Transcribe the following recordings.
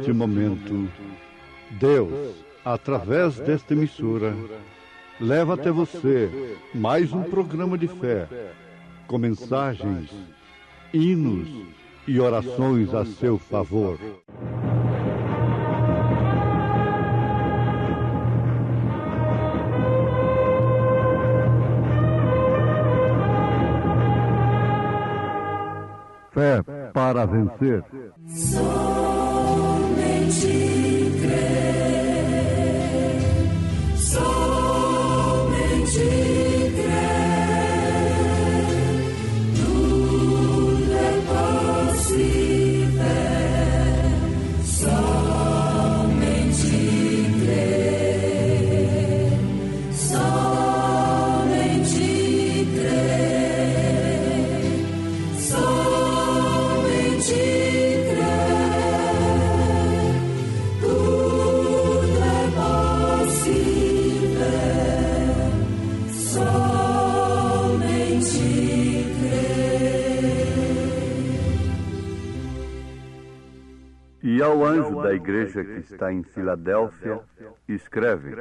neste momento, Deus, através desta emissora, leva até você mais um programa de fé, com mensagens, hinos e orações a seu favor. Fé para vencer. Somente crer, somente crer, tudo é possível, somente crer, somente crer, somente E ao anjo da igreja que está em Filadélfia, escreve: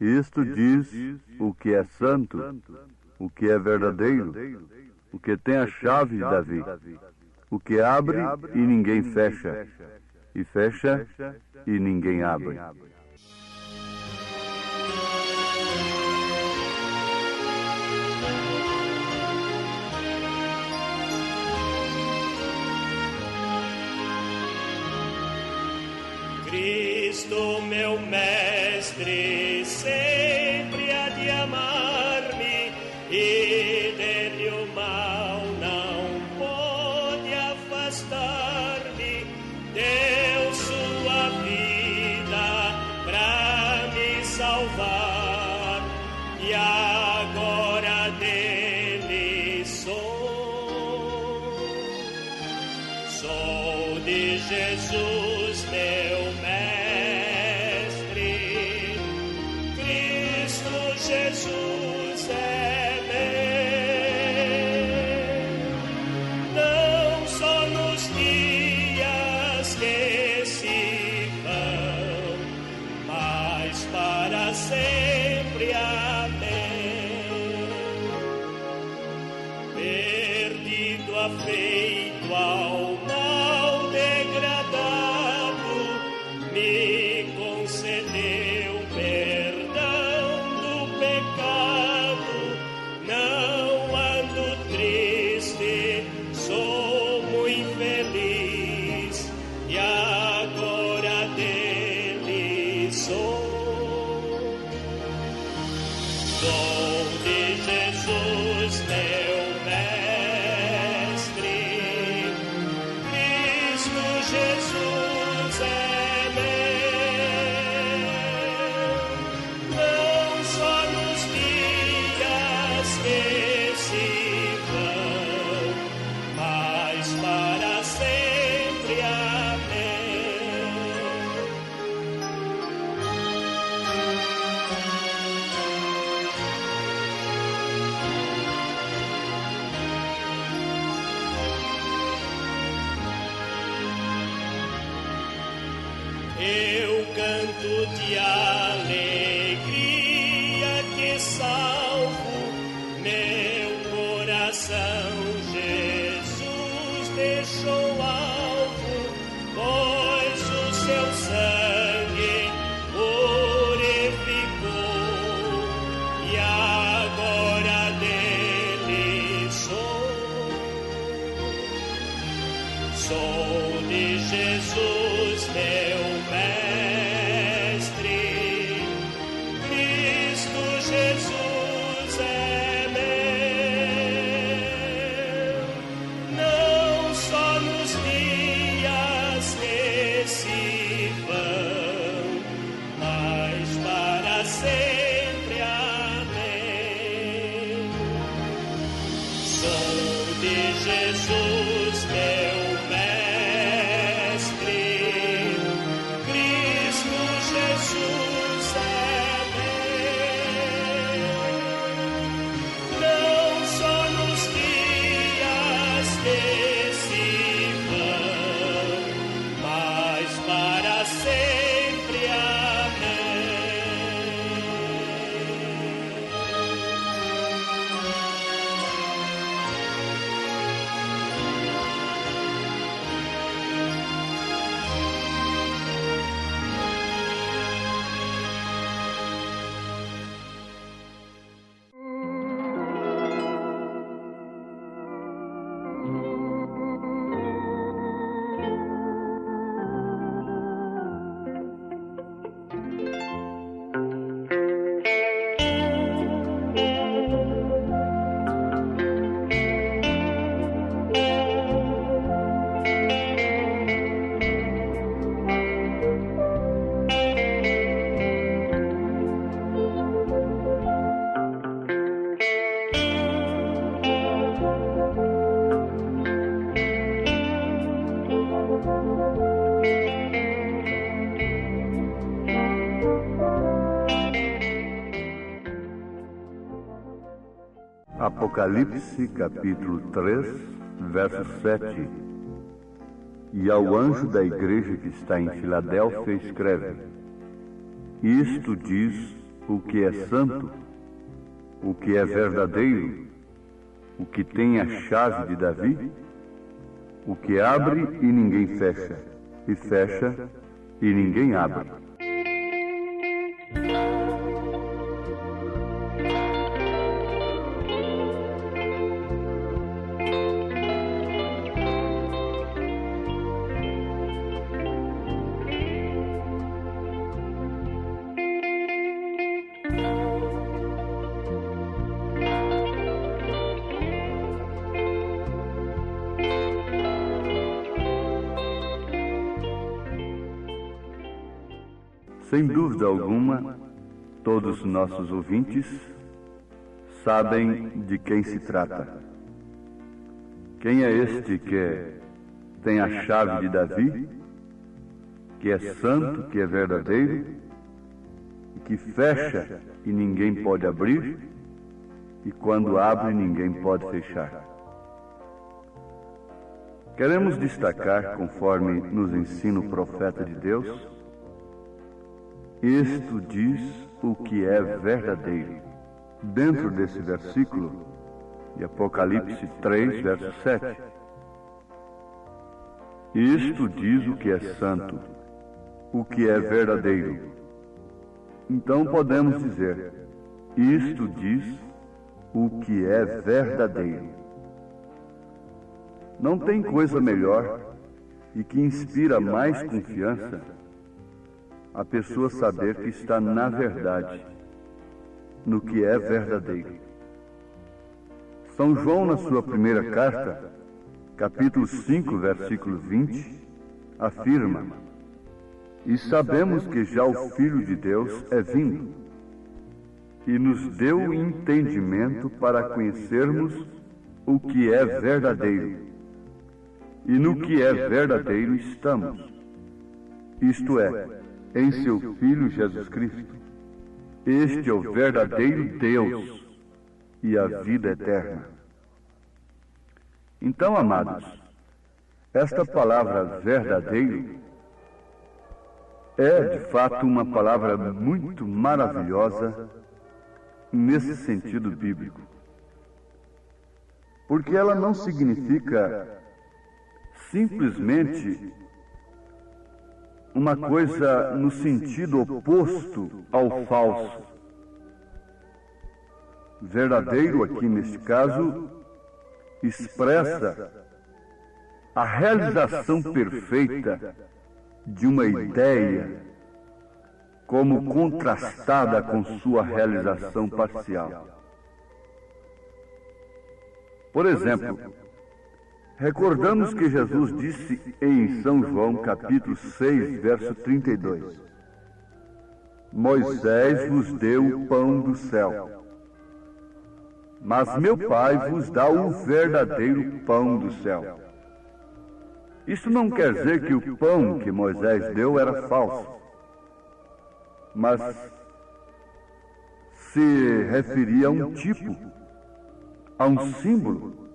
Isto diz o que é santo, o que é verdadeiro, o que tem a chave de Davi, o que abre e ninguém fecha, e fecha e ninguém abre. Cristo, meu mestre, sempre há de amar-me, e dele o mal não pode afastar-me. Deu sua vida pra me salvar, e agora dele sou. Sou de Jesus, meu mestre, Cristo Jesus é meu, não só nos dias que se vão, mas para sempre, amém. Perdido, afeito ao mal degradado, me concedeu perdão do pecado. Não ando triste, sou muito feliz, e agora dele sou. Sou de Jesus, meu mestre, Cristo Jesus é meu, não só nos dias que se vão, mas para sempre, amém. Eu canto de alegria que salvo meu coração. Jesus deixou alvo, pois o seu sangue purificou, e agora dele sou. Sou de Jesus, meu mestre, Cristo Jesus é meu, não só nos dias que se vão, mas para sempre, amém. Sou de Jesus, meu mestre, Cristo Jesus é meu, não só nos dias que se vão, mas Apocalipse, capítulo 3, verso 7. E ao anjo da igreja que está em Filadélfia escreve: Isto diz o que é santo, o que é verdadeiro, o que tem a chave de Davi, o que abre e ninguém fecha, e fecha e ninguém abre. Sem dúvida alguma, todos nossos ouvintes sabem de quem se trata. Quem é este que tem a chave de Davi, que é santo, que é verdadeiro, que fecha e ninguém pode abrir, e quando abre ninguém pode fechar? Queremos destacar, conforme nos ensina o profeta de Deus, isto diz o que é verdadeiro. Dentro desse versículo de Apocalipse 3, verso 7. Isto diz o que é santo, o que é verdadeiro. Então podemos dizer, isto diz o que é verdadeiro. Não tem coisa melhor e que inspira mais confiança a pessoa saber que está na verdade, no que é verdadeiro. São João, na sua primeira carta, capítulo 5, versículo 20, afirma: E sabemos que já o Filho de Deus é vindo, e nos deu entendimento para conhecermos o que é verdadeiro, e no que é verdadeiro estamos, isto é, em seu Filho Jesus Cristo. Este é o verdadeiro Deus e a vida eterna. Então, amados, esta palavra verdadeiro é, de fato, uma palavra muito maravilhosa nesse sentido bíblico. Porque ela não significa simplesmente uma coisa no sentido oposto ao falso. Verdadeiro, aqui neste caso, expressa a realização perfeita de uma ideia, como contrastada com sua realização parcial. Por exemplo, recordamos que Jesus disse em São João, capítulo 6, verso 32, Moisés vos deu o pão do céu, mas meu Pai vos dá o verdadeiro pão do céu. Isso não quer dizer que o pão que Moisés deu era falso, mas se referia a um tipo, a um símbolo.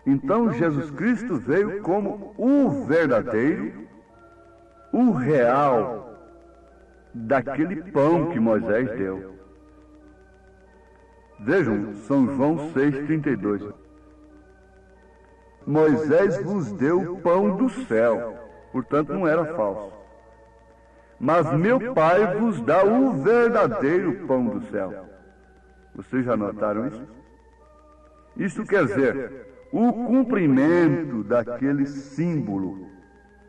Então Jesus Cristo veio como o verdadeiro, o real daquele pão que Moisés deu. Vejam, São João 6,32. Moisés vos deu o pão do céu, portanto não era falso. Mas meu Pai vos dá o verdadeiro pão do céu. Vocês já notaram isso? Isso quer dizer, o cumprimento daquele símbolo,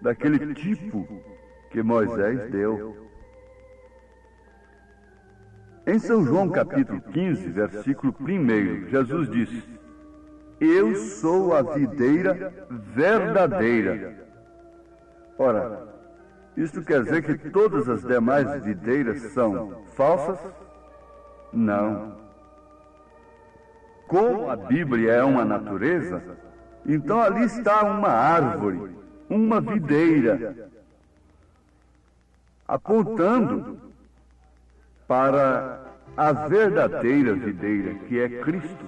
daquele tipo que Moisés deu. Em São João capítulo 15, versículo 1, Jesus disse: Eu sou a videira verdadeira. Ora, isto quer dizer que todas as demais videiras são falsas? Não. Como a Bíblia é uma natureza, então ali está uma árvore, uma videira, apontando para a verdadeira videira, que é Cristo.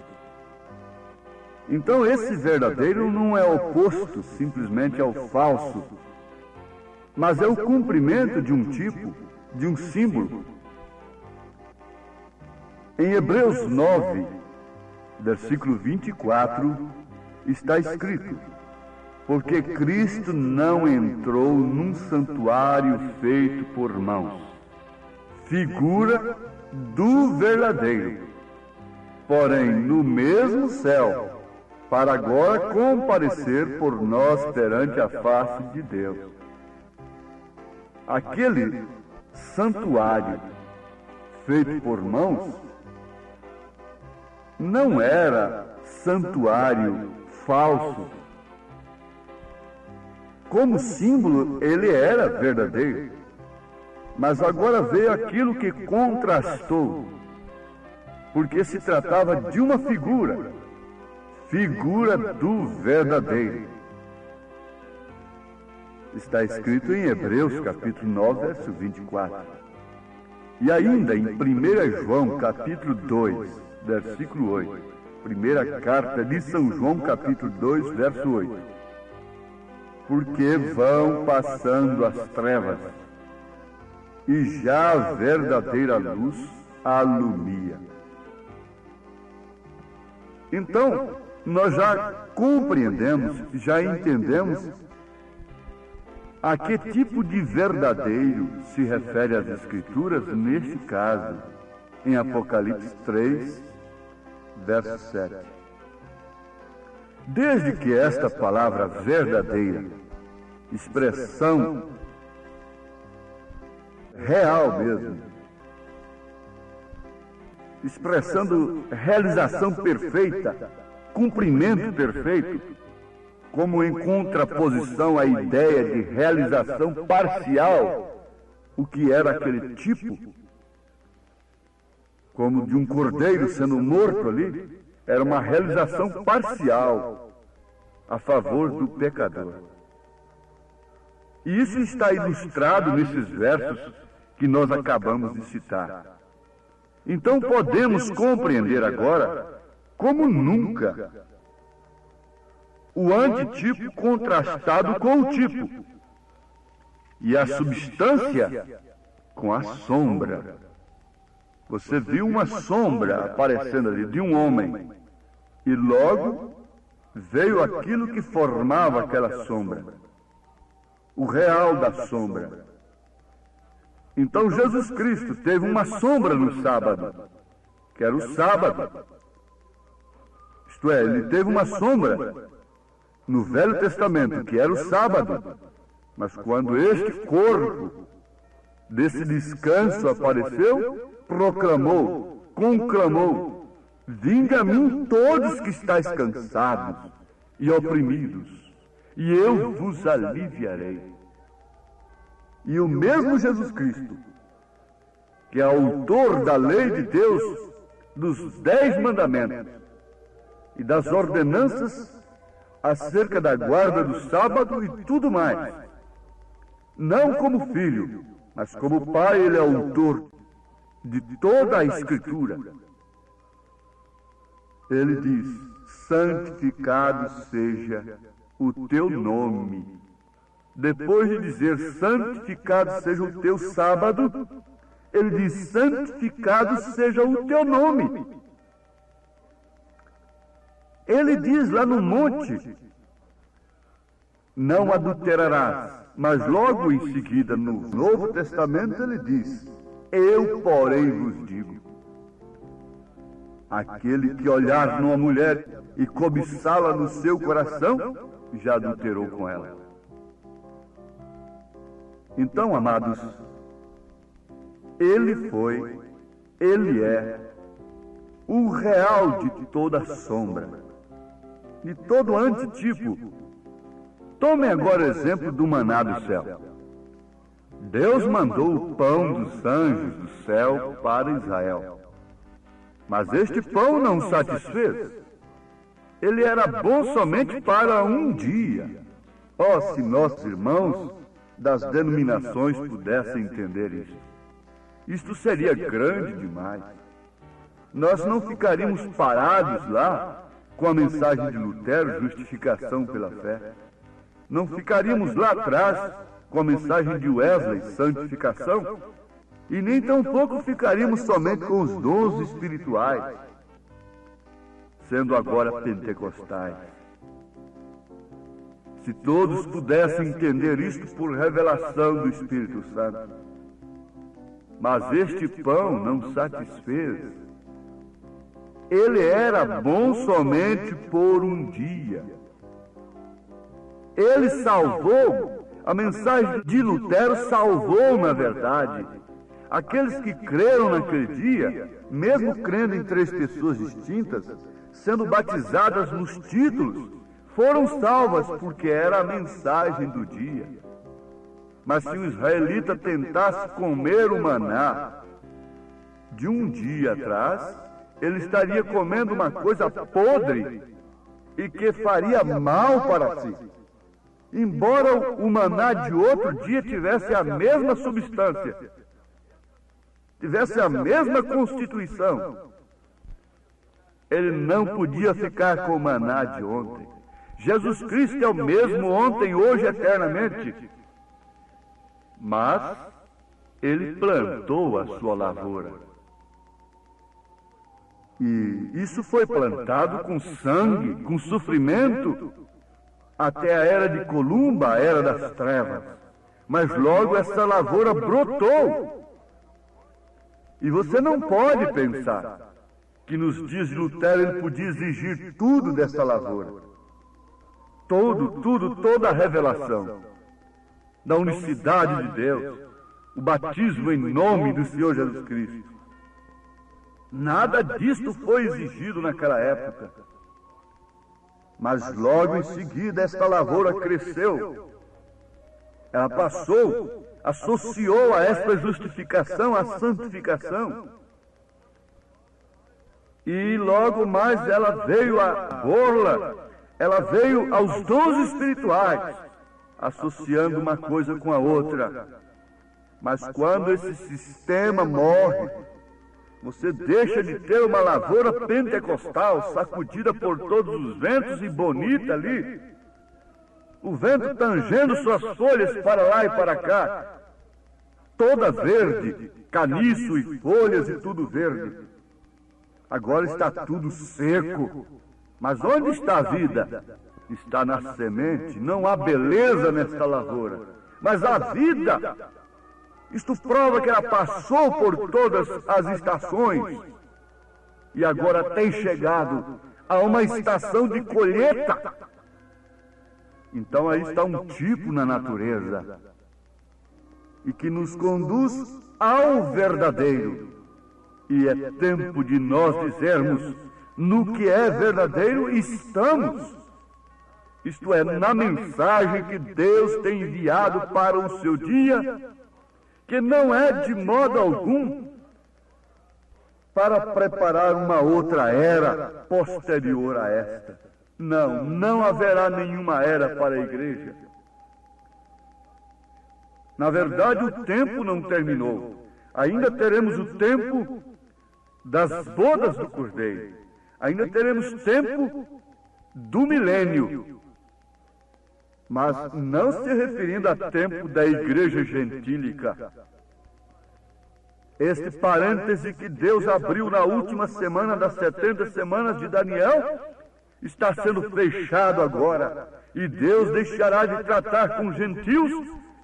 Então esse verdadeiro não é oposto simplesmente ao falso, mas é o cumprimento de um tipo, de um símbolo. Em Hebreus 9, versículo 24, está escrito: porque Cristo não entrou num santuário feito por mãos, figura do verdadeiro, porém no mesmo céu, para agora comparecer por nós perante a face de Deus. Aquele santuário feito por mãos não era santuário falso. Como símbolo, ele era verdadeiro. Mas agora veio aquilo que contrastou, porque se tratava de uma figura do verdadeiro. Está escrito em Hebreus capítulo 9, verso 24. E ainda em 1 João capítulo 2, versículo 8. Primeira carta de São João capítulo 2, verso 8. Porque vão passando as trevas, e já a verdadeira luz alumia. Então, nós já compreendemos, já entendemos a que tipo de verdadeiro se refere as Escrituras neste caso, em Apocalipse 3, verso 7. Desde que esta palavra verdadeira, expressão real mesmo, expressando realização perfeita, cumprimento perfeito, como em contraposição à ideia de realização parcial, o que era aquele tipo, como de um cordeiro sendo morto ali, era uma realização parcial a favor do pecador. E isso está ilustrado nesses versos que nós acabamos de citar. Então podemos compreender agora, como nunca, o antitipo contrastado com o tipo, e a substância com a sombra. Você viu uma sombra aparecendo ali de um homem, e logo veio aquilo que formava aquela sombra, o real da sombra. Então Jesus Cristo teve uma sombra no sábado, que era o sábado. Isto é, ele teve uma sombra no Velho Testamento, que era o sábado. Mas quando este corpo desse descanso apareceu, proclamou, conclamou: vinde a mim todos que estáis cansados e oprimidos, e eu vos aliviarei. E o mesmo Jesus Cristo, que é autor da lei de Deus, dos 10 mandamentos e das ordenanças acerca da guarda do sábado e tudo mais, não como filho, mas como pai, ele é autor de toda a Escritura. Ele diz: santificado seja o teu nome. Depois de dizer santificado seja o teu sábado, ele diz: santificado seja o teu nome. Ele diz lá no monte: não adulterarás. Mas logo em seguida, no Novo Testamento, ele diz: eu, porém, vos digo: aquele que olhar numa mulher e cobiçá-la no seu coração, já adulterou com ela. Então, amados, ele foi, ele é o real de toda sombra, de todo antitipo. Tomem agora o exemplo do maná do céu. Deus mandou o pão dos anjos do céu para Israel. Mas este pão não satisfez. Ele era bom somente para um dia. Oh, se nossos irmãos das denominações pudessem entender isso. Isto seria grande demais. nós não ficaríamos parados lá com a mensagem de Lutero, justificação pela fé. Não ficaríamos lá atrás com a mensagem de Wesley, santificação. E nem tampouco ficaríamos somente com os dons espirituais, sendo agora pentecostais. Se todos pudessem entender isto por revelação do Espírito Santo. Mas este pão não satisfez. Ele era bom somente por um dia. Ele salvou, a mensagem de Lutero salvou, na verdade, aqueles que creram naquele dia, mesmo crendo em 3 pessoas distintas, sendo batizadas nos títulos, foram salvas porque era a mensagem do dia. Mas se o israelita tentasse comer o maná de um dia atrás, ele estaria comendo uma coisa podre e que faria mal para si. Embora o maná de outro dia tivesse a mesma substância, tivesse a mesma constituição, ele não podia ficar com o maná de ontem. Jesus Cristo é o mesmo ontem, hoje, eternamente. Mas ele plantou a sua lavoura. E isso foi plantado com sangue, com sofrimento, até a era de Columba, a era das trevas. Mas logo essa lavoura brotou. E você não pode pensar que nos dias de Lutero ele podia exigir tudo dessa lavoura. Toda a revelação da unicidade de Deus, o batismo em nome do Senhor Jesus Cristo. Nada disto foi exigido naquela época. Mas logo em seguida esta lavoura cresceu. Ela passou, associou a esta justificação a santificação. E logo mais ela veio a borla, ela veio aos dons espirituais, associando uma coisa com a outra. Mas quando esse sistema morre, você deixa de ter uma lavoura pentecostal, sacudida por todos os ventos e bonita ali, o vento tangendo suas folhas para lá e para cá, toda verde, caniço e folhas e tudo verde. Agora está tudo seco. Mas onde está a vida? Está na semente. Não há beleza nesta lavoura, mas a vida. Isto prova que ela passou por todas as estações e agora tem chegado a uma estação de colheita. Então aí está um tipo na natureza e que nos conduz ao verdadeiro. E é tempo de nós dizermos: no que é verdadeiro estamos. Isto é, na mensagem que Deus tem enviado para o seu dia, que não é de modo algum para preparar uma outra era posterior a esta. Não, não haverá nenhuma era para a igreja. Na verdade, o tempo não terminou. Ainda teremos o tempo das bodas do Cordeiro. Ainda teremos tempo do milênio. Mas não se referindo a tempo da igreja gentílica. Este parêntese que Deus abriu na última semana das 70 semanas de Daniel está sendo fechado agora. E Deus deixará de tratar com os gentios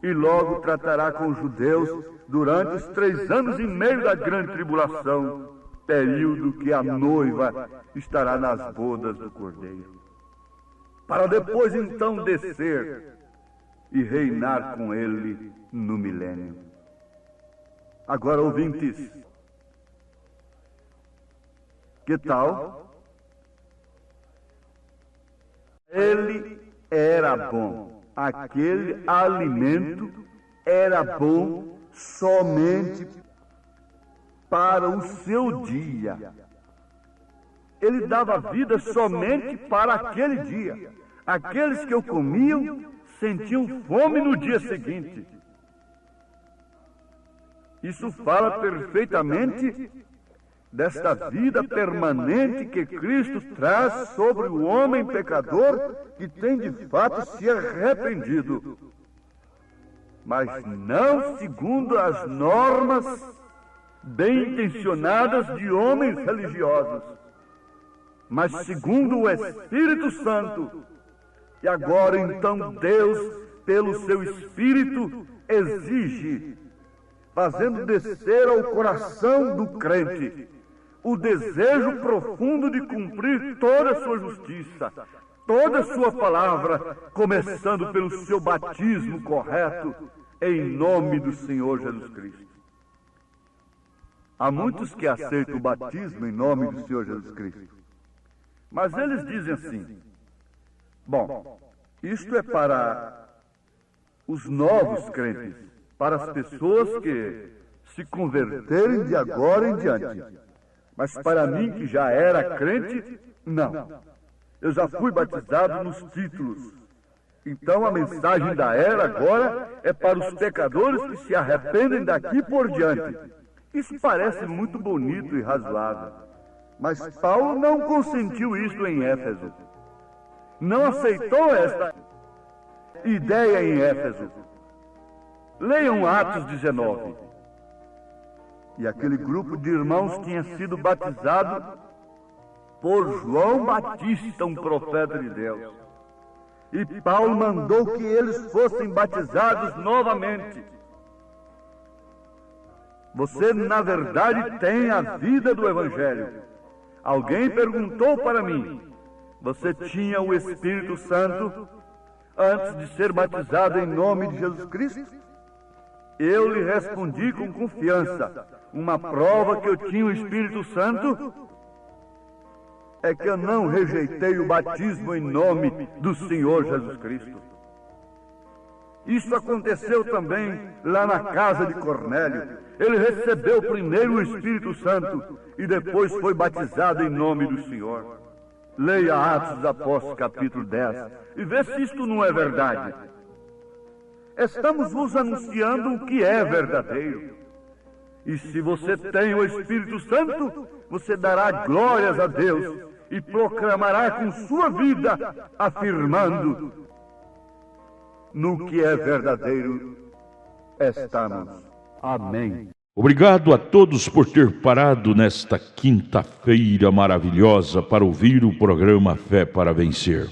e logo tratará com os judeus durante os 3 anos e meio da grande tribulação, período que a noiva estará nas bodas do Cordeiro, para depois então descer e reinar com ele no milênio. Agora, ouvintes, que tal? Ele era bom. Aquele alimento era bom somente para o seu dia. Ele dava vida somente para aquele dia. Aqueles que o comiam sentiam fome no dia seguinte. Isso fala perfeitamente desta vida permanente que Cristo traz sobre o homem pecador que tem de fato se arrependido. Mas não segundo as normas bem intencionadas de homens religiosos, mas segundo o Espírito Santo. E agora então Deus, pelo seu Espírito, exige, fazendo descer ao coração do crente o desejo profundo de cumprir toda a sua justiça, toda a sua palavra, começando pelo seu batismo correto, em nome do Senhor Jesus Cristo. Há muitos que aceitam o batismo em nome do Senhor Jesus Cristo, mas eles dizem assim: bom, isto é para os novos crentes, para as pessoas que se converterem de agora em diante. Mas para mim, que já era crente, não. Eu já fui batizado nos títulos. Então a mensagem da era agora é para os pecadores que se arrependem daqui por diante. Isso parece muito bonito e razoável. Mas Paulo não consentiu isso em Éfeso. Não aceitou esta ideia em Éfeso. Leiam Atos 19. E aquele grupo de irmãos tinha sido batizado por João Batista, um profeta de Deus. E Paulo mandou que eles fossem batizados novamente. Você, na verdade, tem a vida do Evangelho. Alguém perguntou para mim: você tinha o Espírito Santo antes de ser batizado em nome de Jesus Cristo? Eu lhe respondi com confiança: uma prova que eu tinha o Espírito Santo é que eu não rejeitei o batismo em nome do Senhor Jesus Cristo. Isso aconteceu também lá na casa de Cornélio. Ele recebeu primeiro o Espírito Santo e depois foi batizado em nome do Senhor. Leia Atos dos Apóstolos, capítulo 10, e vê se isto não é verdade. Estamos vos anunciando o que é verdadeiro. E se você tem o Espírito Santo, você dará glórias a Deus e proclamará com sua vida, afirmando: no que é verdadeiro estamos. Amém. Obrigado a todos por ter parado nesta quinta-feira maravilhosa para ouvir o programa Fé para Vencer.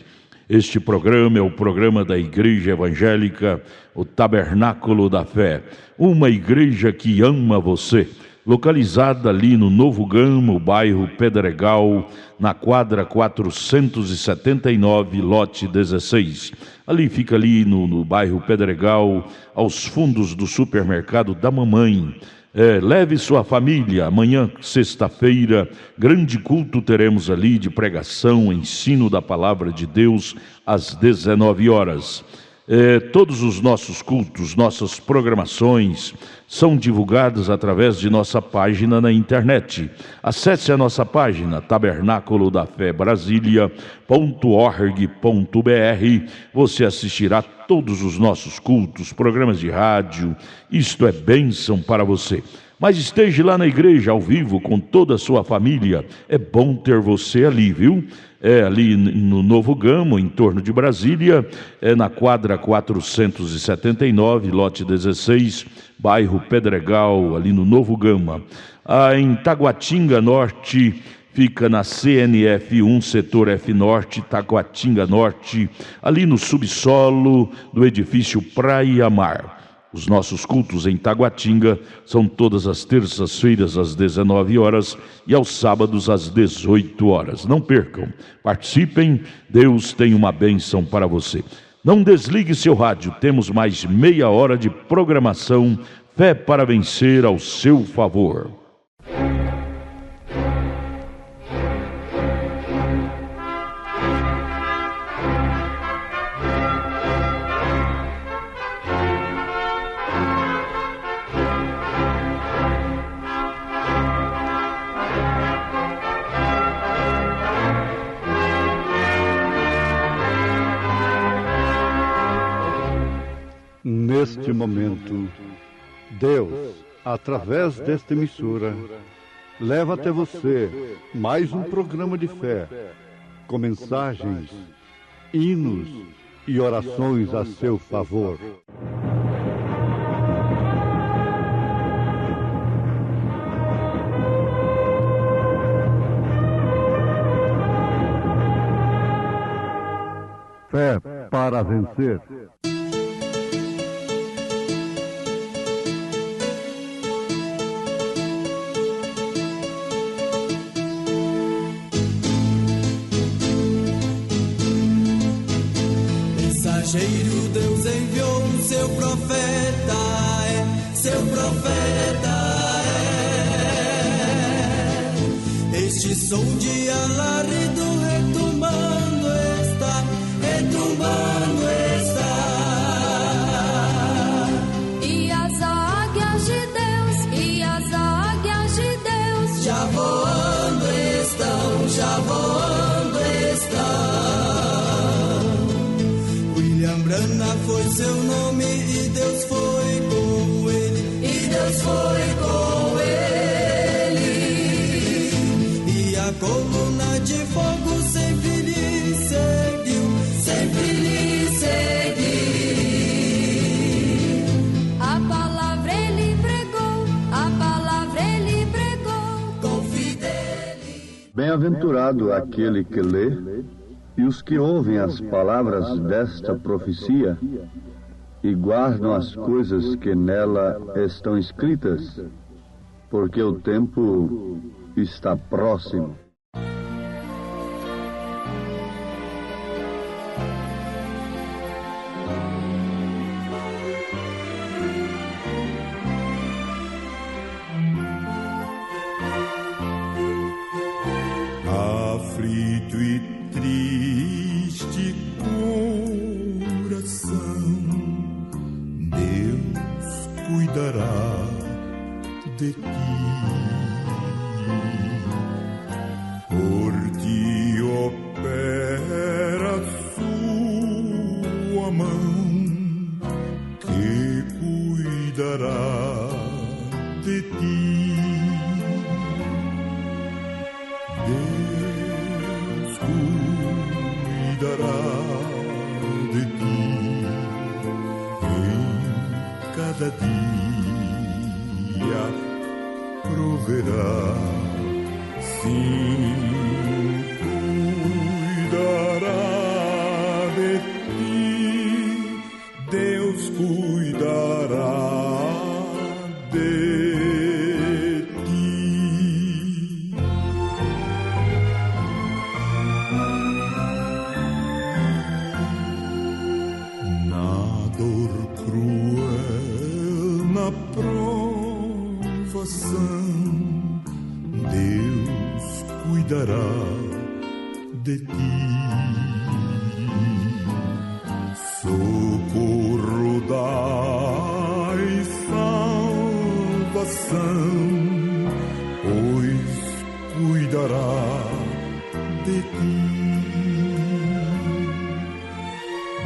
Este programa é o programa da Igreja Evangélica, o Tabernáculo da Fé, uma igreja que ama você, localizada ali no Novo Gama, o bairro Pedregal, na quadra 479, lote 16. Ali fica ali no bairro Pedregal, aos fundos do supermercado da mamãe. Leve sua família. Amanhã, sexta-feira, grande culto teremos ali de pregação, ensino da palavra de Deus às 19 horas. Todos os nossos cultos, nossas programações são divulgadas através de nossa página na internet. Acesse a nossa página tabernaculodafebrasilia.org.br. Você assistirá todos os nossos cultos, programas de rádio. Isto é bênção para você. Mas esteja lá na igreja ao vivo com toda a sua família. É bom ter você ali, viu? Ali no Novo Gama, em torno de Brasília, na quadra 479, lote 16, bairro Pedregal, ali no Novo Gama. Em Taguatinga Norte, fica na CNF 1, setor F Norte, Taguatinga Norte, ali no subsolo do edifício Praia Mar. Os nossos cultos em Taguatinga são todas as terças-feiras às 19 horas e aos sábados às 18 horas. Não percam, participem, Deus tem uma bênção para você. Não desligue seu rádio, temos mais meia hora de programação Fé para Vencer ao seu favor. Neste momento, Deus, através desta emissora, leva até você mais um programa de fé, com mensagens, hinos e orações a seu favor. Fé para vencer. Mensageiro, Deus enviou seu profeta, seu profeta é. Este som de alarido retumbando está, retumbando está. E as águias de Deus, e as águias de Deus, Já voando estão, já voando estão. William Branham foi seu nome e Deus foi com ele, e Deus foi com ele. E a coluna de fogo sempre lhe seguiu, sempre lhe seguiu. a palavra ele pregou, a palavra ele pregou. Com fidelidade. Bem-aventurado aquele que lê e os que ouvem as palavras desta profecia e guardam as coisas que nela estão escritas, porque o tempo está próximo. Aflito e triste coração, Deus cuidará de ti. Por ti opera sua mão, que cuidará de ti. Deus cuidará de ti em cada dia, proverá, sim, cuidará de ti. Deus cuidará de ti. Na dor cruel, na provação, Deus cuidará de ti. Socorro dai, salvação, pois cuidará de ti.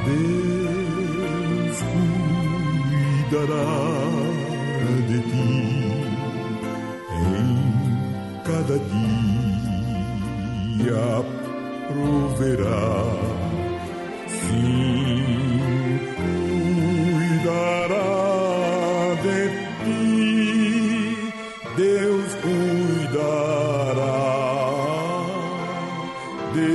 Deus cuidará de ti em cada dia, proverá, sim, cuidará de ti. Deus cuidará de ti.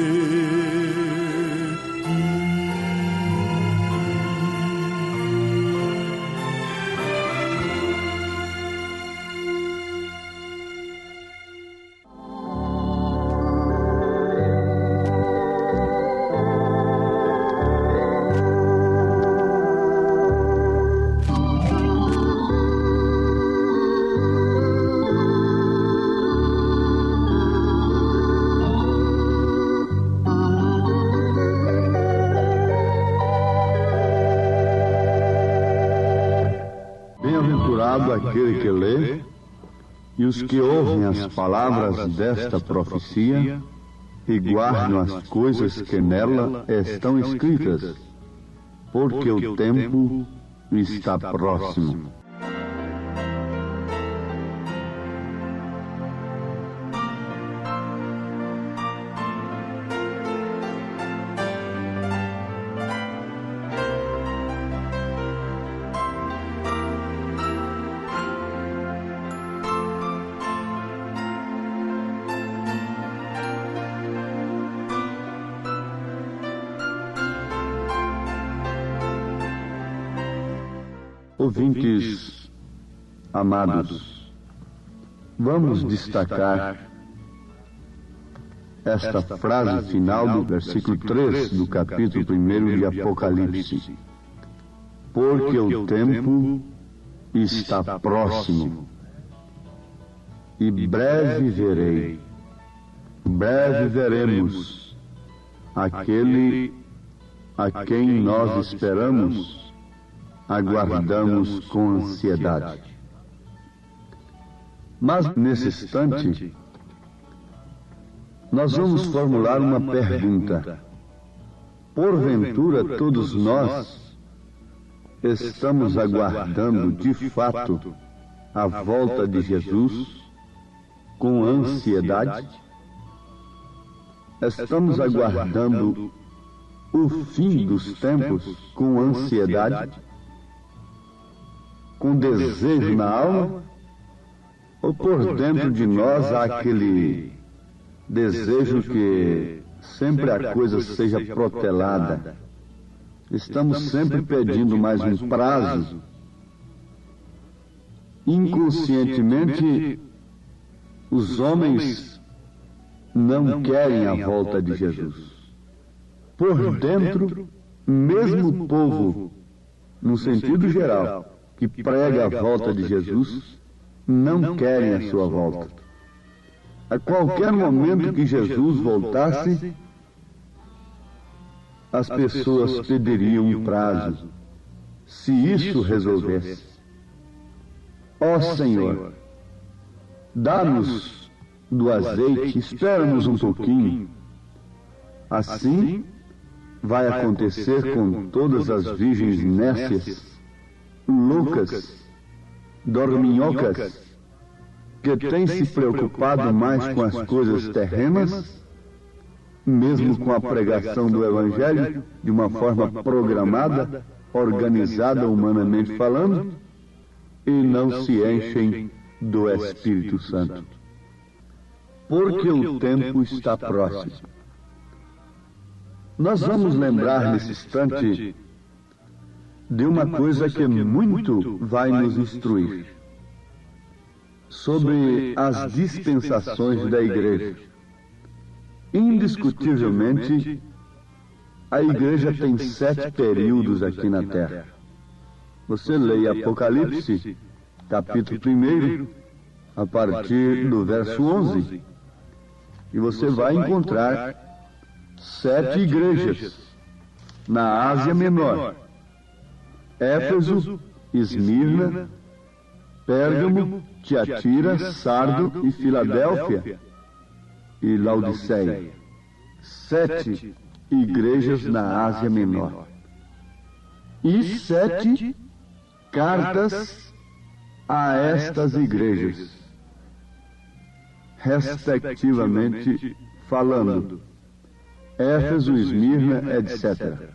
Bem-aventurado aquele que lê e os que ouvem as palavras desta profecia e guardam as coisas que nela estão escritas, porque o tempo está próximo. Ouvintes amados, vamos destacar esta frase final do versículo 3 do capítulo 1 de Apocalipse. Porque o tempo está próximo, e breve veremos aquele a quem nós esperamos, aguardamos com ansiedade. Mas, nesse instante, nós vamos formular uma pergunta. Porventura, todos nós estamos aguardando, de fato, a volta de Jesus com ansiedade? Estamos aguardando o fim dos tempos com ansiedade? Com desejo na alma? Ou por dentro de nós há aquele desejo que sempre a coisa seja protelada? Estamos sempre pedindo mais um prazo. Inconscientemente, os homens não querem a volta de Jesus. Por dentro, mesmo o povo, no sentido geral, que prega a volta de Jesus, não querem a sua volta. A qualquer momento que Jesus voltasse, as pessoas pediriam um prazo, se isso resolvesse. Ó Senhor, dá-nos do azeite, espera-nos um pouquinho. Assim vai acontecer com todas as virgens nécias, loucas, dorminhocas, que têm se preocupado mais com as coisas terrenas, mesmo com a pregação do Evangelho, de uma forma programada, organizada humanamente falando, e não se enchem do Espírito Santo. Porque o tempo está próximo. Nós vamos lembrar nesse instante de uma coisa que muito vai nos instruir sobre as dispensações da igreja. Indiscutivelmente, a igreja tem 7 períodos aqui na Terra. Você leia Apocalipse, capítulo 1, a partir do verso 11, e você vai encontrar 7 igrejas na Ásia Menor: Éfeso, Esmirna, Pérgamo, Tiatira, Sardo e Filadélfia e Laodiceia. 7 igrejas na Ásia Menor. E 7 cartas a estas igrejas, respectivamente falando: Éfeso, Esmirna, etc.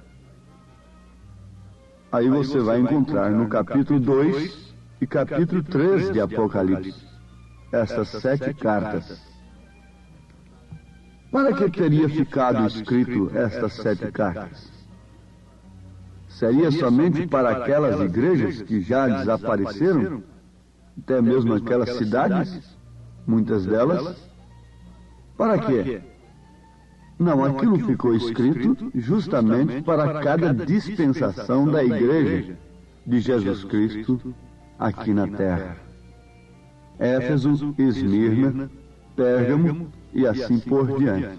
Aí você vai encontrar no capítulo 2 e capítulo 3 de Apocalipse essas 7 cartas. Para que teria ficado escrito estas 7 cartas? Seria somente para aquelas igrejas que já desapareceram? Até mesmo aquelas cidades? Muitas delas? Para quê? Não, aquilo ficou escrito justamente para cada dispensação da igreja de Jesus Cristo aqui na terra. Éfeso, Esmirna, Pérgamo e assim por diante.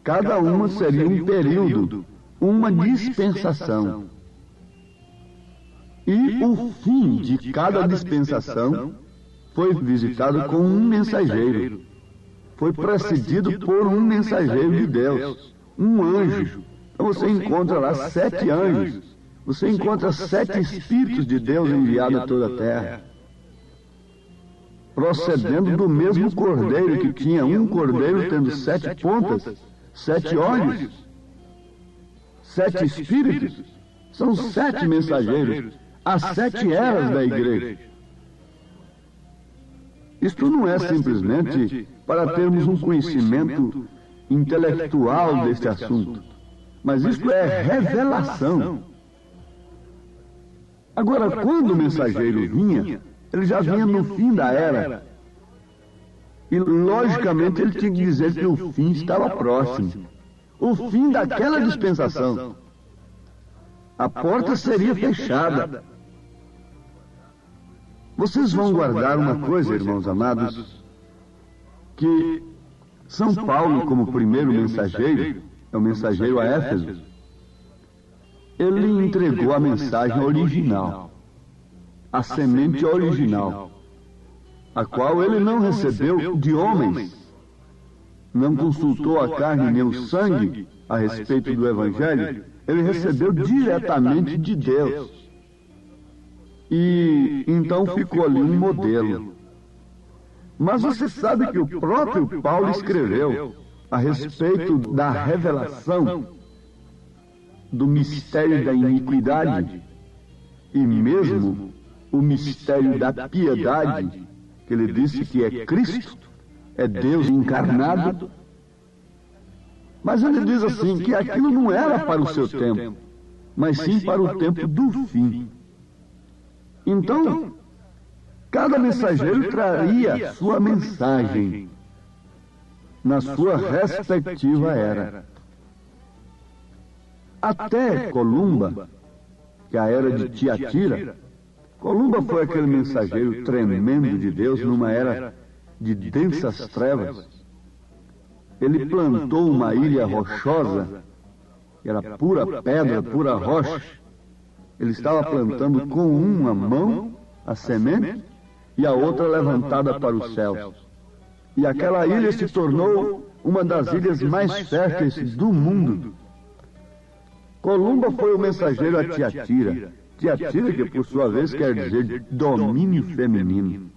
Cada uma seria um período, uma dispensação. E o fim de cada dispensação foi visitado com um mensageiro. Foi precedido por um mensageiro de Deus, um anjo. Então você encontra lá 7 anjos. Você encontra 7 Espíritos de Deus enviados a toda a terra, procedendo do mesmo cordeiro, que tinha um cordeiro tendo 7 pontas, 7 olhos, 7 Espíritos. São 7 mensageiros, as 7 eras da igreja. Isto não é simplesmente para termos um conhecimento intelectual deste assunto, mas isto é revelação. Agora, quando o mensageiro vinha, ele já vinha no fim da era. E, logicamente, ele tinha que dizer que o fim estava próximo. O fim daquela dispensação. A porta seria fechada. Vocês vão guardar uma coisa, irmãos amados, que São Paulo, como primeiro mensageiro, é o mensageiro a Éfeso, ele entregou a mensagem original, a semente original, a qual ele não recebeu de homens, não consultou a carne nem o sangue a respeito do Evangelho, ele recebeu diretamente de Deus. E então ficou ali um modelo. Mas você sabe que o próprio Paulo escreveu a respeito da revelação do mistério da iniquidade e mesmo o mistério da piedade, que ele disse que é Cristo, é Deus encarnado. Mas ele diz assim, que aquilo não era para o seu tempo, mas sim para o tempo do fim. Então, cada mensageiro traria sua mensagem na sua respectiva era. Até Columba, que é a era de Tiatira, Columba foi aquele mensageiro tremendo de Deus numa era de densas trevas. Ele plantou uma ilha rochosa, que era pura pedra, pura rocha. Ele estava plantando com uma mão a semente e a outra levantada para os céus. E aquela ilha se tornou uma das ilhas mais férteis do mundo. Columba foi o mensageiro a Tiatira. Tiatira, que por sua vez quer dizer domínio feminino.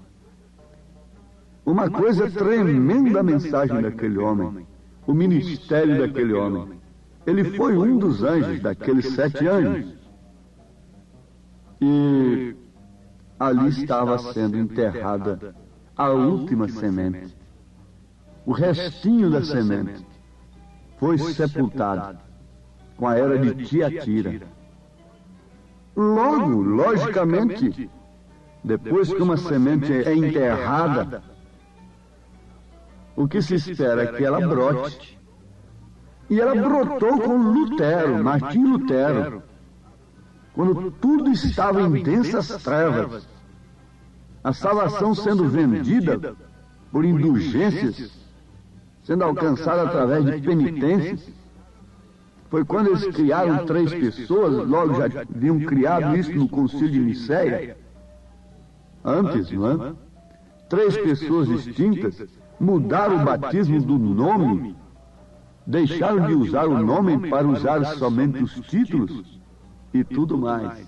Uma coisa tremenda a mensagem daquele homem, o ministério daquele homem. Ele foi um dos anjos, daqueles 7 anjos. E ali estava sendo enterrada a última semente. O restinho da semente foi sepultado com a era de Tiatira. Logo, logicamente, depois que uma semente é enterrada, o que se espera é que ela brote. E ela brotou com Lutero, Martim Lutero, quando tudo estava em densas trevas, a salvação sendo vendida por indulgências, sendo alcançada através de penitências. Foi quando eles criaram 3 pessoas, logo já haviam criado isso no Concílio de Nicéia, antes, não é? 3 pessoas distintas mudaram o batismo do nome, deixaram de usar o nome para usar somente os títulos e tudo mais.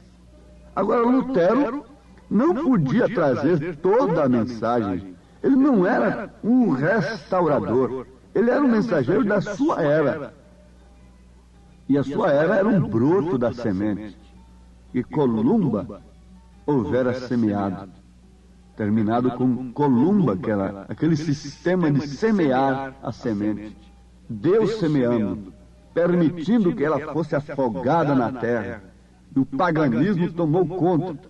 Agora, Lutero não podia trazer toda a mensagem. Ele não era um restaurador. Ele era um mensageiro da sua era. E a sua era era um broto da semente. E Columba houvera semeado. Terminado com Columba, aquele sistema de semear a semente. Deus semeando, permitindo que ela fosse afogada na terra. E o paganismo tomou conta.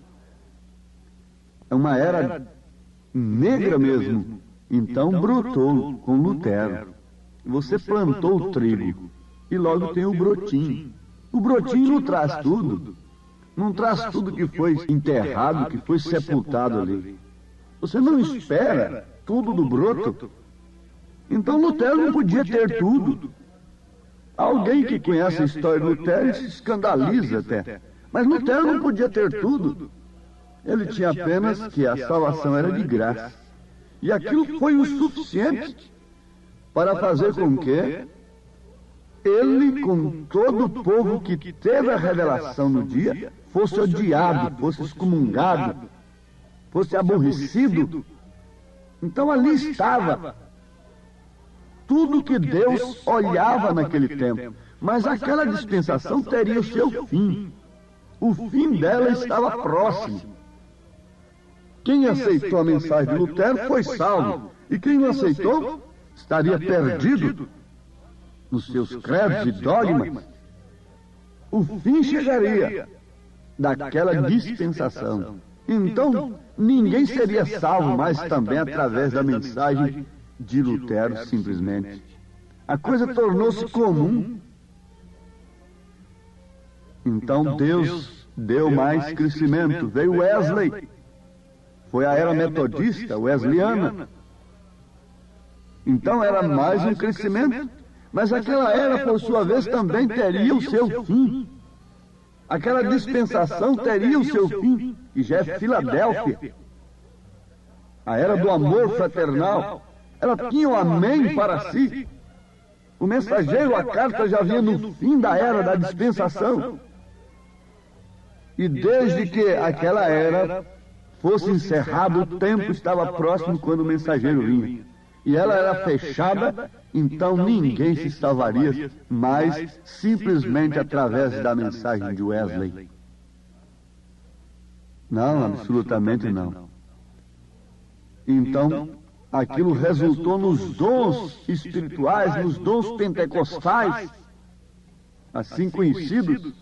É uma era negra mesmo. Então brotou com Lutero. Você plantou o trigo e logo tem o brotinho. O brotinho não traz tudo. Não traz tudo que foi enterrado, que foi sepultado ali. Você não espera tudo do broto. Então Lutero não podia ter tudo. Alguém que conhece a história de Lutero se escandaliza até. Mas Lutero não podia ter tudo. Ele tinha apenas que a salvação era de graça. E aquilo foi o suficiente para fazer com que ele, com todo o povo que teve a revelação no dia, fosse odiado, fosse excomungado, fosse aborrecido. Então ali estava tudo que Deus olhava naquele tempo. Mas aquela dispensação teria o seu fim. O fim dela estava próximo. Quem aceitou a mensagem de Lutero foi salvo. E quem não aceitou estaria perdido nos seus credos e dogmas. O fim chegaria. daquela dispensação. Então, ninguém seria salvo mais também através da mensagem de Lutero, simplesmente. A coisa tornou-se comum. Então, Deus deu mais crescimento. Veio Wesley. Foi a era metodista, wesleyana. Então, era mais um crescimento. Mas aquela era, por sua vez, também teria o seu fim. Aquela dispensação teria o seu fim, que já é Filadélfia. A era do amor fraternal. Ela tinha o amém para si. O mensageiro, a carta já vinha no fim da era da dispensação. E desde que aquela era fosse encerrada, o tempo estava próximo quando o mensageiro vinha. E ela era fechada, então ninguém se salvaria mais simplesmente através da mensagem de Wesley. Não, absolutamente não. Então, aquilo resultou nos dons espirituais, nos dons pentecostais, assim conhecidos.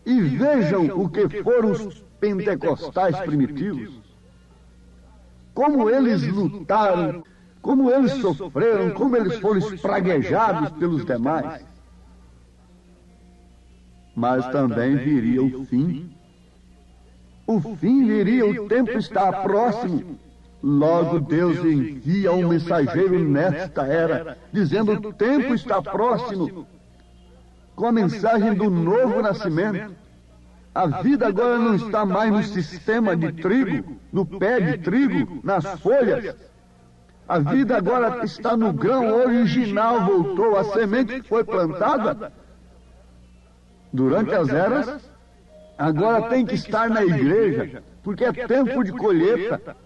E vejam o que foram os pentecostais primitivos. Como eles lutaram, como eles sofreram, como eles foram espraguejados pelos demais. Mas também viria o fim. O fim viria, o tempo está próximo. Logo Deus envia um mensageiro nesta era, dizendo: o tempo está próximo, com a mensagem do novo nascimento. A vida agora não está mais no sistema de trigo, no pé de trigo, nas folhas. A vida agora está no grão original, voltou, a semente que foi plantada durante as eras, agora tem que estar na igreja, porque é tempo de colheita.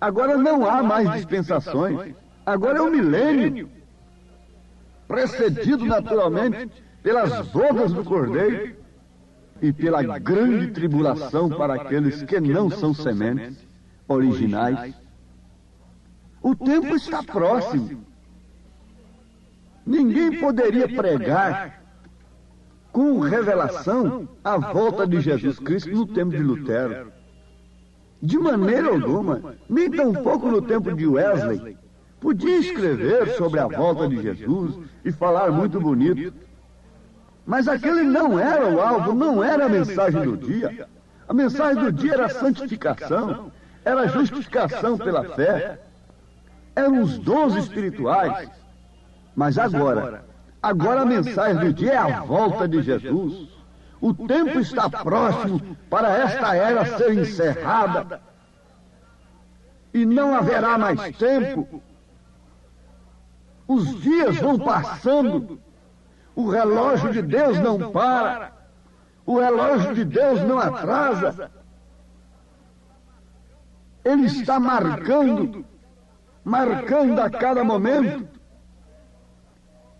Agora não há mais dispensações, agora é o milênio, precedido naturalmente pelas bodas do Cordeiro e pela grande tribulação para aqueles que não são sementes originais. O tempo está próximo. Ninguém poderia pregar com revelação a volta de Jesus Cristo no tempo de Lutero. De maneira alguma, nem tampouco no tempo de Wesley. Podia escrever sobre a volta de Jesus e falar muito bonito. Mas aquele não era o alvo, não era a mensagem do dia. A mensagem do dia era a santificação, era a justificação pela fé, eram os dons espirituais. Mas agora a mensagem do dia é a volta de Jesus. O tempo está próximo para esta era ser encerrada. E não haverá mais tempo. Os dias vão passando. O relógio de Deus não para. O relógio de Deus não atrasa. Ele está marcando a cada momento.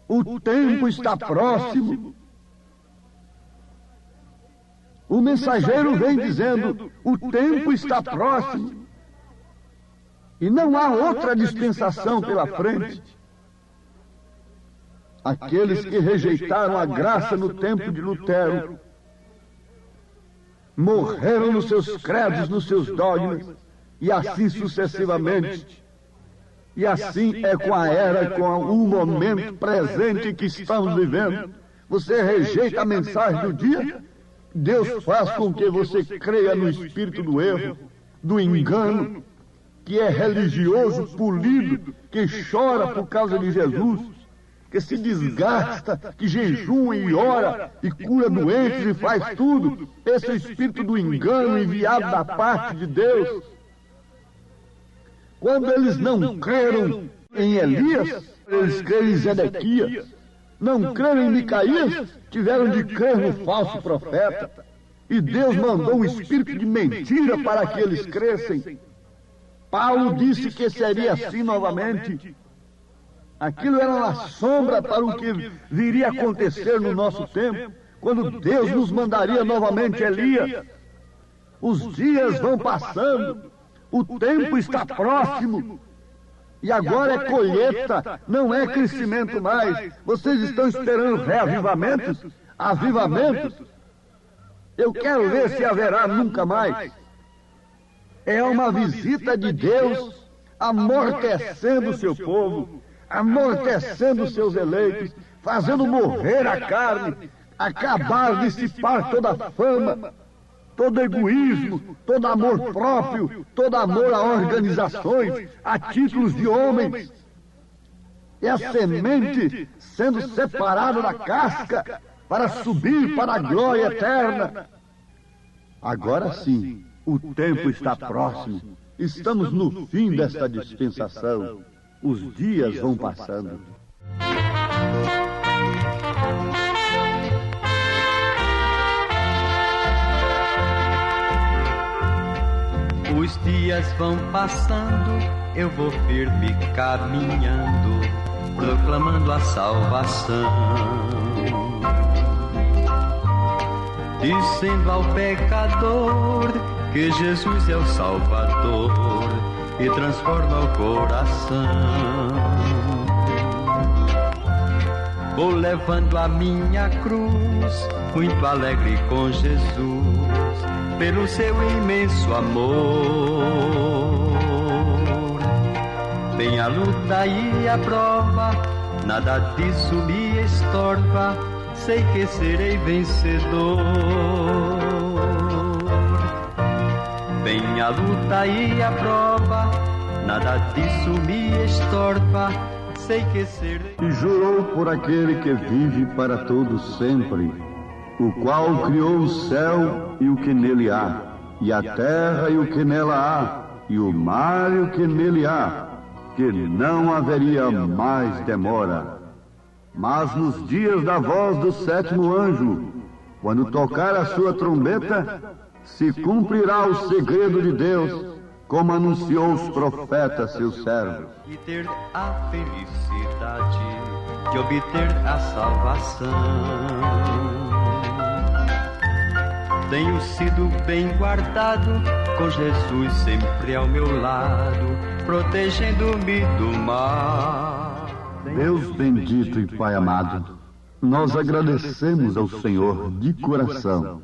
O tempo está próximo. O mensageiro vem dizendo: o tempo está próximo. E não há outra dispensação pela frente. Aqueles que rejeitaram a graça no tempo de Lutero morreram nos seus credos, nos seus dogmas, e assim sucessivamente. E assim é com a era, com o momento presente que estamos vivendo. Você rejeita a mensagem do dia, Deus faz com que você creia no espírito do erro, do engano, que é religioso, polido, que chora por causa de Jesus, que se desgasta, que jejua e ora, e cura doentes e faz tudo. Esse é o espírito do engano enviado da parte de Deus. Quando eles não creram em Elias, eles creram em Zedequias. Não creram em Micaías, tiveram de crer no falso profeta. E Deus mandou um espírito de mentira para que eles crescem. Paulo disse que seria assim novamente. Aquilo era uma sombra para o que viria a acontecer no nosso tempo, quando Deus nos mandaria novamente Elias. Os dias vão passando, o tempo está próximo, e agora é colheita, não é crescimento mais. Vocês estão esperando reavivamentos, avivamentos. Eu quero ver se haverá nunca mais. É uma visita de Deus amortecendo o seu povo, amortecendo os seus eleitos, fazendo morrer a carne, acabar, dissipar toda a fama, todo egoísmo, todo amor próprio, todo amor a organizações, a títulos de homens. É a semente sendo separada da casca para subir para a glória eterna. Agora sim, o tempo está próximo. Estamos no fim desta dispensação. Os dias vão passando. Os dias vão passando, eu vou firme caminhando, proclamando a salvação, dizendo ao pecador que Jesus é o Salvador e transforma o coração. Vou levando a minha cruz, muito alegre com Jesus, pelo seu imenso amor. Vem a luta e a prova, nada disso me estorva, sei que serei vencedor. Vem a luta e a prova, nada disso me estorva, sei que serei. E jurou por aquele que vive para todos sempre, o qual criou o céu e o que nele há, e a terra e o que nela há, e o mar e o que nele há, que não haveria mais demora. Mas nos dias da voz do sétimo anjo, quando tocar a sua trombeta, se cumprirá o segredo de Deus, como anunciou os profetas, seus servos. E ter a felicidade de obter a salvação. Tenho sido bem guardado, com Jesus sempre ao meu lado, protegendo-me do mal. Deus bendito e Pai amado, nós agradecemos ao Senhor de coração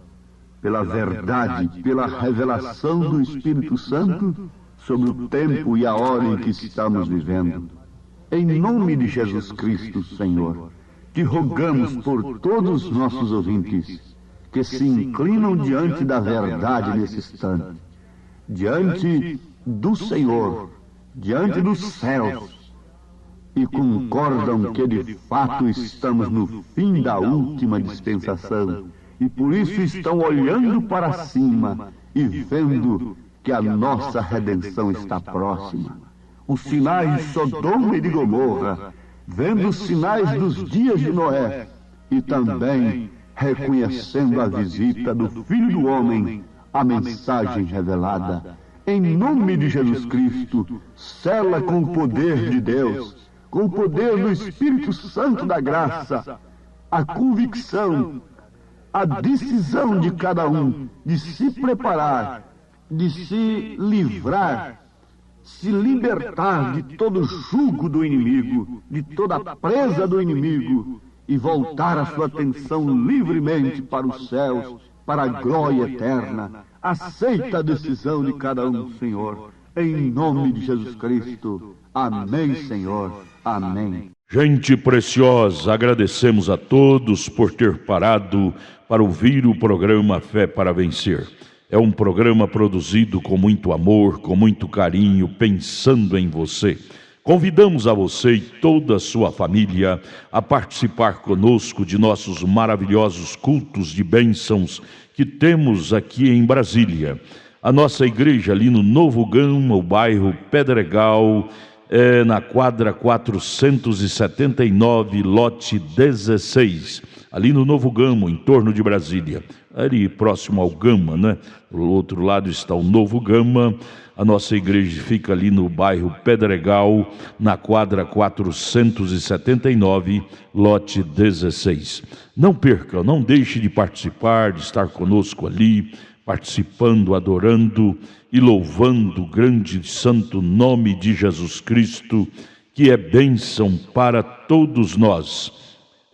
pela verdade, pela revelação do Espírito Santo sobre o tempo e a hora em que estamos vivendo. Em nome de Jesus Cristo, Senhor, te rogamos por todos os nossos ouvintes que se inclinam diante da verdade nesse instante, diante do Senhor, diante dos céus, e concordam que de fato estamos no fim da última dispensação, e por isso estão olhando para cima e vendo que a nossa redenção está próxima. Os sinais de Sodoma e de Gomorra, vendo os sinais dos dias de Noé, e também reconhecendo a visita do Filho do Homem, a mensagem revelada. Em nome de Jesus Cristo, sela com o poder de Deus, com o poder do Espírito Santo da graça, a convicção, a decisão de cada um de se preparar, de se livrar, se libertar de todo jugo do inimigo, de toda presa do inimigo, e voltar a sua atenção livremente para os céus, para a glória eterna. Aceita a decisão de cada um, Senhor, em nome de Jesus Cristo. Amém, Senhor. Amém. Gente preciosa, agradecemos a todos por ter parado para ouvir o programa Fé para Vencer. É um programa produzido com muito amor, com muito carinho, pensando em você. Convidamos a você e toda a sua família a participar conosco de nossos maravilhosos cultos de bênçãos que temos aqui em Brasília. A nossa igreja ali no Novo Gama, o bairro Pedregal, na quadra 479, lote 16, ali no Novo Gama, em torno de Brasília, ali próximo ao Gama, né? Do outro lado está o Novo Gama. A nossa igreja fica ali no bairro Pedregal, na quadra 479, lote 16. Não perca, não deixe de participar, de estar conosco ali, participando, adorando e louvando o grande e santo nome de Jesus Cristo, que é bênção para todos nós.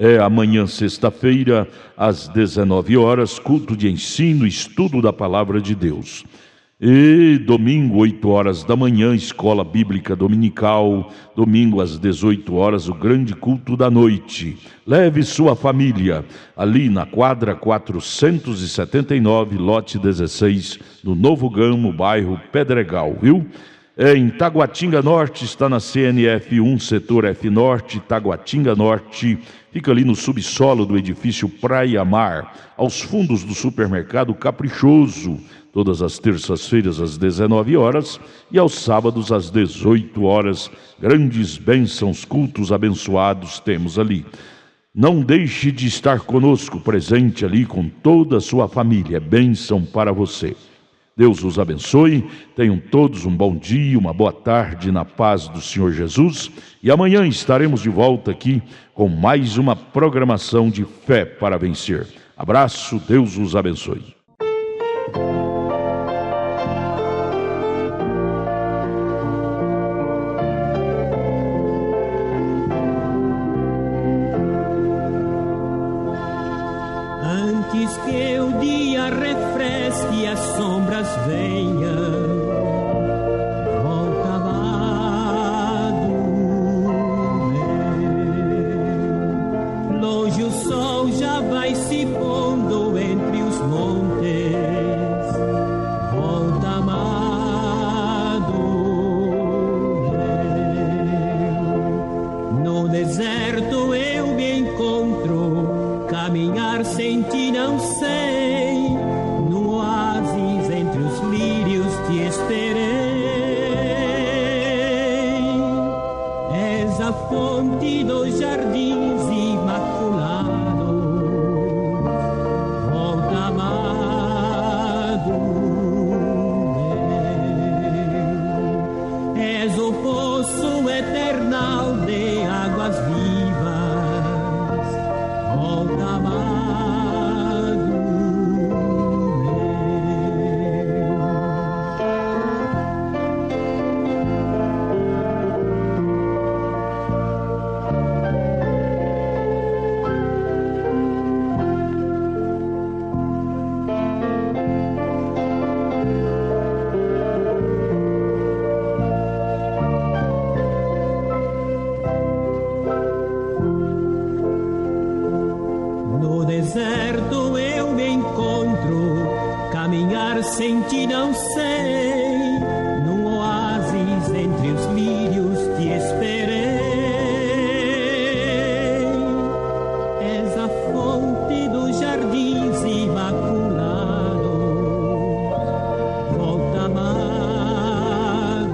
É amanhã, sexta-feira, às 19 horas, culto de ensino, estudo da Palavra de Deus. E domingo, 8 horas da manhã, escola bíblica dominical. Domingo, às 18 horas, o grande culto da noite. Leve sua família ali na quadra 479, lote 16, no Novo Gamo, bairro Pedregal, viu? Em Taguatinga Norte, está na CNF 1, setor F Norte, Taguatinga Norte. Fica ali no subsolo do edifício Praia Mar, aos fundos do supermercado Caprichoso. Todas as terças-feiras às 19 horas e aos sábados às 18 horas. Grandes bênçãos, cultos abençoados temos ali. Não deixe de estar conosco, presente ali com toda a sua família. É bênção para você. Deus os abençoe. Tenham todos um bom dia, uma boa tarde na paz do Senhor Jesus. E amanhã estaremos de volta aqui com mais uma programação de Fé para Vencer. Abraço, Deus os abençoe. Antes que o dia refresque e as sombras venham, volta lá do meu. Longe o sol já vai se pondo entre os montes, volta amado meu. No deserto eu me encontro, caminhar sem ti não sei, no oásis entre os lírios te esperei. És a fonte dos jardins imaculados, volta amado meu. És o poço eternal de águas vivas, volta amado. No deserto eu me encontro, caminhar sem ti não sei, num oásis entre os lírios te esperei. És a fonte dos jardins imaculados, volta amado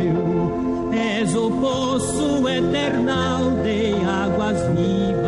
meu. És o poço eternal de águas vivas,